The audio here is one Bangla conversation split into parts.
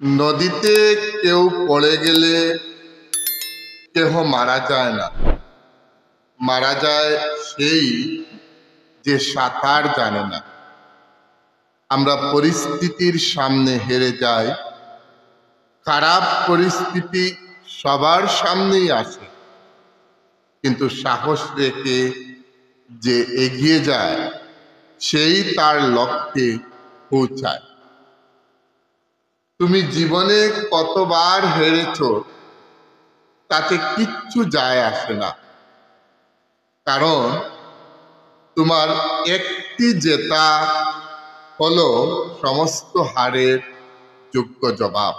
নদীতে কেউ পড়ে গেলে কেহ মারা যায় না, মারা যায় সেই যে সাঁতার জানে না। আমরা পরিস্থিতির সামনে হেরে যাই। খারাপ পরিস্থিতি সবার সামনেই আসে, কিন্তু সাহস রেখে যে এগিয়ে যায় সেই তার লক্ষ্যে পৌঁছায়। তুমি জীবনে কতবার হেরেছ তাতে কিচ্ছু যায় আসে না, কারণ তোমার একটি জেতা হলো সমস্ত হারের যোগ্য জবাব।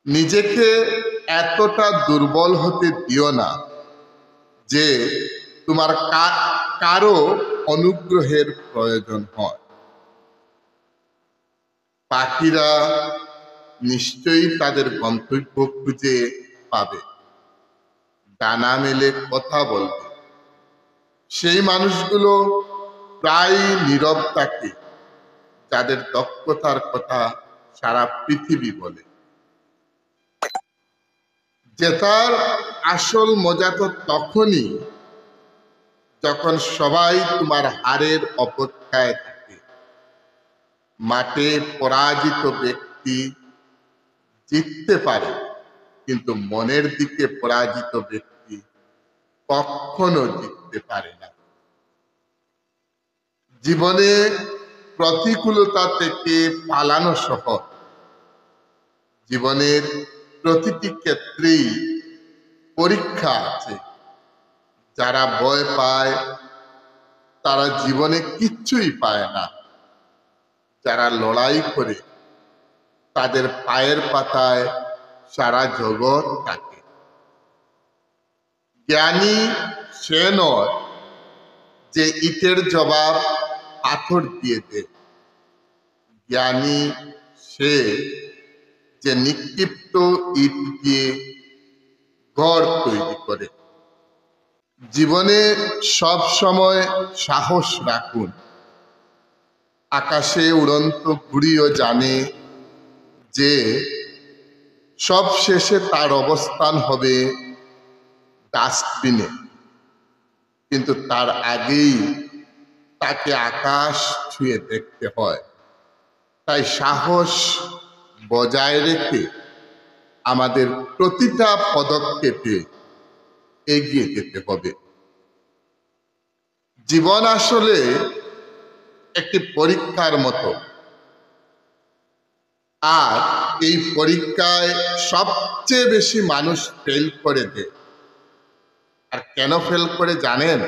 নিজেকে এতটা দুর্বল হতে দিও না যে তোমার কারো অনুগ্রহের প্রয়োজন হয়। পাখিরা নিশ্চয়ই তাদের গন্তব্য খুঁজে পাবে, ডানা মেলে কথা বলবে। সেই মানুষগুলো প্রায় নীরব থাকে, যাদের দক্ষতার কথা সারা পৃথিবী বলে। জেতার আসল মজা তো তখনই যখন সবাই তোমার হারের অপেক্ষায় থাকে। মাঠে পরাজিত ব্যক্তি জিততে পারে, কিন্তু মনের দিকে পরাজিত ব্যক্তি কখনো জিততে পারে না। জীবনে প্রতিকূলতা থেকে পালানো সহজ। জীবনের প্রতিটি ক্ষেত্রেই পরীক্ষা আছে। যারা ভয় পায় তারা জীবনে কিচ্ছুই পায় না। যারা লড়াই করে তাদের পায়ের পাতায় সারা জগৎ থাকে। জ্ঞানী সে নয় যে ইটের জবাব পাথর দিয়ে দেয়। জ্ঞানী সে যে নিক্ষিপ্ত ইট দিয়ে ঘর তৈরি করে। জীবনে সব সময় সাহস রাখুন। আকাশে উড়ন্ত ঘুড়িও জানে যে সব শেষে তার অবস্থান হবে ডাস্টবিনে, কিন্তু তার আগেই তাকে আকাশ ছুঁয়ে দেখতে হয়। তাই সাহস বজায় রেখে আমাদের প্রতিটা পদক্ষেপে এগিয়ে যেতে হবে। জীবন আসলে একটি পরীক্ষার মতো, আর এই পরীক্ষায় সবচেয়ে বেশি মানুষ ফেল করে দেয়। আর কেন ফেল করে জানেন?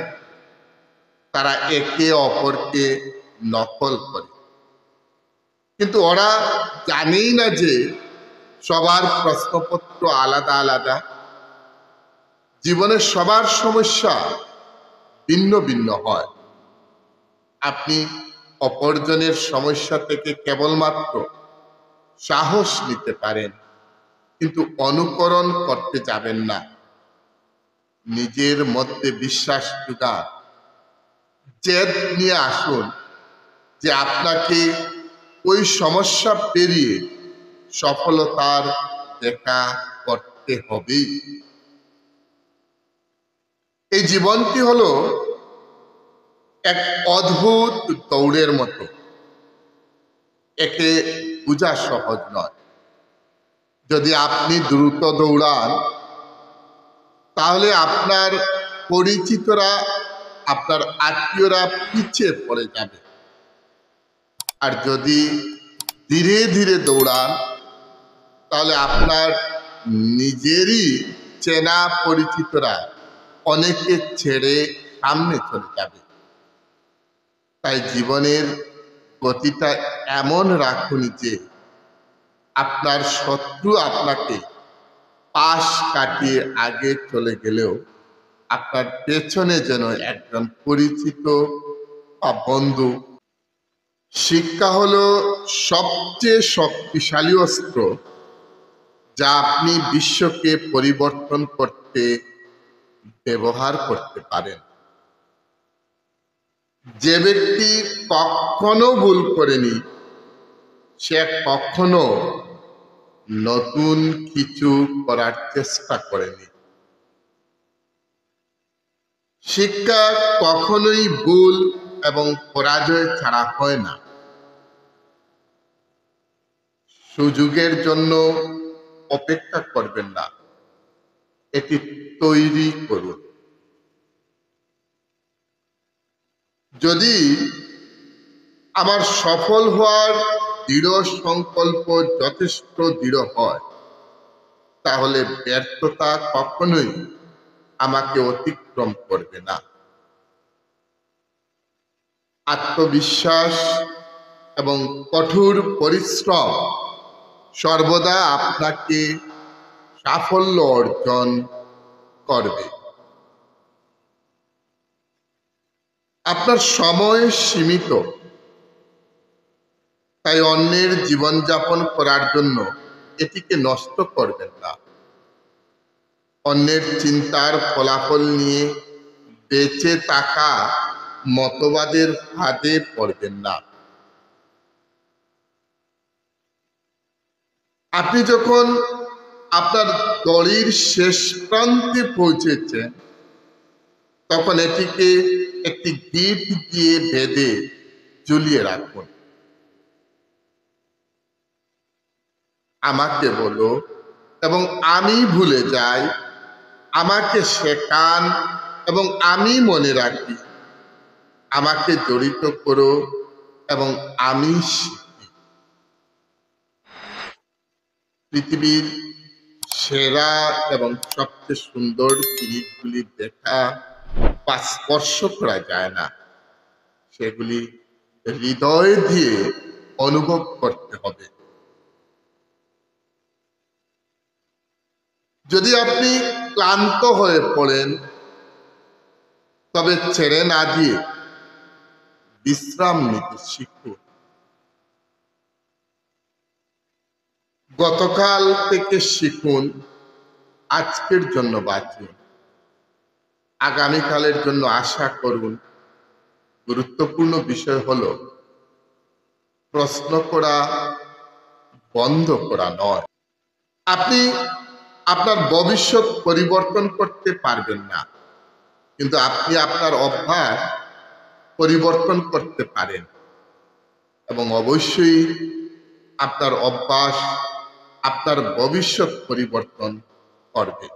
তারা একে অপরকে নকল করে, কিন্তু ওরা জানেই না যে সবার প্রশ্নপত্র আলাদা আলাদা। জীবনের সবার সমস্যা ভিন্ন ভিন্ন হয়। আপনি অপরজনের সমস্যা থেকে কেবলমাত্র সাহস নিতে পারেন, কিন্তু অনুকরণ করতে যাবেন না। নিজের মধ্যে বিশ্বাস জোগান, জেদ নিয়ে আসুন যে আপনাকে ওই সমস্যা পেরিয়ে সফলতার দেখা করতে হবে। এই জীবনটি হলো এক অদ্ভুত দৌড়ের মতো। একে বোঝা সহজ নয়। যদি আপনি দ্রুত দৌড়ান তাহলে আপনার পরিচিতরা, আপনার আত্মীয়রা পিছিয়ে পড়ে যাবে। আর যদি ধীরে ধীরে দৌড়ান তাহলে আপনার নিজেরই চেনা পরিচিতরা অনেকে ছেড়ে সামনে চলে যাবে। তাই জীবনের গতিটা এমন রাখুন যে আপনার শত্রু আপনাকে পাশ কাটিয়ে আগে চলে গেলেও আপনার পেছনে যেন একজন পরিচিত বা বন্ধু। শিক্ষা হলো সবচেয়ে শক্তিশালী অস্ত্র যা আপনি বিশ্বকে পরিবর্তন করতে ব্যবহার করতে পারেন। যে ব্যক্তি কখনো ভুল করেনি সে কখনো নতুন কিছু করার চেষ্টা করেনি। শিক্ষা কখনোই ভুল এবং পরাজয় ছাড়া হয় না। সুযোগের জন্য অপেক্ষা করবেন না, এটি তৈরি করুন। যদি আমার সফল হওয়ার দৃঢ় সংকল্প যথেষ্ট দৃঢ় হয়, তাহলে ব্যর্থতা কখনোই আমাকে অতিক্রম করবে না। আত্মবিশ্বাস এবং কঠোর পরিশ্রম সর্বদা আপনাকে সাফল্য অর্জন করবে। আপনার সময় সীমিত, তাই অন্যের জীবনযাপন করার জন্য এটিকে নষ্ট করবেন না। অন্যের চিন্তার ফলাফল নিয়ে বেঁচে থাকা মতবাদের ফাঁদে পড়বেন না। আপনি যখন আপনার দড়ির শেষ প্রান্তে পৌঁছেছেন, তখন এটিকে একটি গিট দিয়ে বেঁধে ঝুলিয়ে রাখুন। আমাকে বলো এবং আমি ভুলে যাই, আমাকে শেখান এবং আমি মনে রাখি, আমাকে জড়িত করো এবং আমি শিখি। পৃথিবীর সেরা এবং সবচেয়ে সুন্দর জিনিসগুলি দেখা বা স্পর্শ করা যায় না, সেগুলি হৃদয় দিয়ে অনুভব করতে হবে। যদি আপনি ক্লান্ত হয়ে পড়েন, তবে ছেড়ে না দিয়ে বিশ্রাম নিতে শিখুন। গতকাল থেকে শিখুন, আজকের জন্য বাঁচুন, আগামীকালের জন্য আশা করুন। গুরুত্বপূর্ণ বিষয় হলো প্রশ্ন করা বন্ধ করা নয়। আপনি আপনার ভবিষ্যৎ পরিবর্তন করতে পারবেন না, কিন্তু আপনি আপনার অভ্যাস পরিবর্তন করতে পারেন, এবং অবশ্যই আপনার অভ্যাস আপনার ভবিষ্যৎ পরিবর্তন করবে।